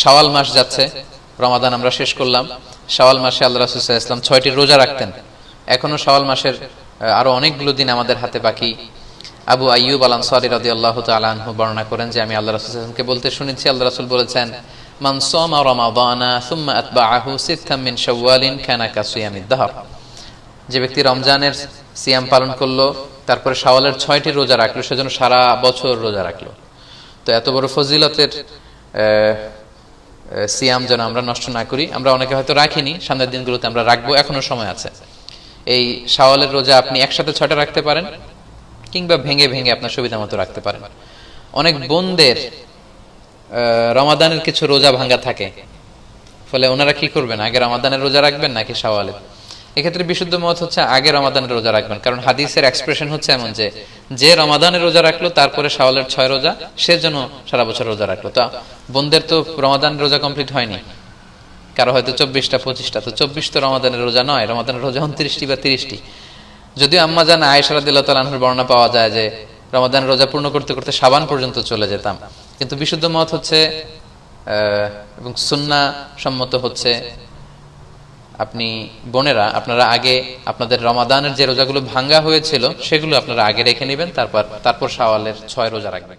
শাওয়াল মাস যাচ্ছে, রমাদান আমরা শেষ করলাম। শাওয়াল মাসে আল্লাহ রাসূল সাল্লাল্লাহু আলাইহি ওয়াসাল্লাম 6টি রোজা রাখতেন। এখনো শাওয়াল মাসের আরো অনেকগুলো দিন আমাদের হাতে বাকি। আবু আইয়ুব আল আনসারী রাদিয়াল্লাহু তাআলা আনহু বর্ণনা করেন যে আমি আল্লাহ রাসূল সাল্লাল্লাহু আলাইহি ওয়াসাল্লামকে বলতে শুনেছি, আল্লাহ রাসূল বলেছেন, মান সামা রমাদানা সুম্মা আতবাআহু সিত্তাম মিন শাওয়ালিন কানা কাসিয়ামিদ দাহর। যে ব্যক্তি রমজানের সিয়াম পালন করলো, তারপরে শাওয়ালের 6টি রোজা রাখলো, সেজন্য সারা বছর রোজা রাখলো। তো এত বড় ফজিলতের সিয়াম যেন আমরা নষ্ট না করি। আমরা অনেকে হয়তো রাখিনি, সামনের দিনগুলোতে আমরা রাখবো, এখনো সময় আছে। এই শাওয়ালের রোজা আপনি একসাথে 6টা রাখতে পারেন, কিংবা ভেঙে ভেঙে আপনার সুবিধা মতো রাখতে পারেন। অনেক বোনদের রমাদানের কিছু রোজা ভাঙ্গা থাকে, ফলে ওনারা কি করবেন, আগে রমাদানের রোজা রাখবেন নাকি শাওয়ালের? এক্ষেত্রে বিশুদ্ধ মত হচ্ছে আগে রমাদানের রোজা রাখবেন, কারণ হাদিসের এক্সপ্রেশন হচ্ছে এমন যে রমাদানের রোজা রাখলো তারপরে শাওয়ালের 6 রোজা, সে যেন সারা বছর রোজা রাখলো। তো বোনদের তো রমাদানের রোজা কমপ্লিট হয়নি, কারো হয়তো 24টা 25টা, তো 24 তো রমাদানের রোজা নয়, রমাদানের রোজা 29টি বা 30টি। যদিও আম্মা জান আয়েশা রাদিয়াল্লাহু তাআলা আনহার বর্ণনা পাওয়া যায় যে রমাদানের রোজা পূর্ণ করতে করতে শাবান পর্যন্ত চলে যেতাম, কিন্তু বিশুদ্ধ মত হচ্ছে এবং সুন্নাহ সম্মত হচ্ছে, আপনি বোনেরা আপনারা আগে আপনাদের রমাদানের যে রোজাগুলো ভাঙ্গা হয়েছিল সেগুলো আপনারা আগে রেখে নেবেন, তারপর শাওয়ালের 6 রোজা রাখবেন।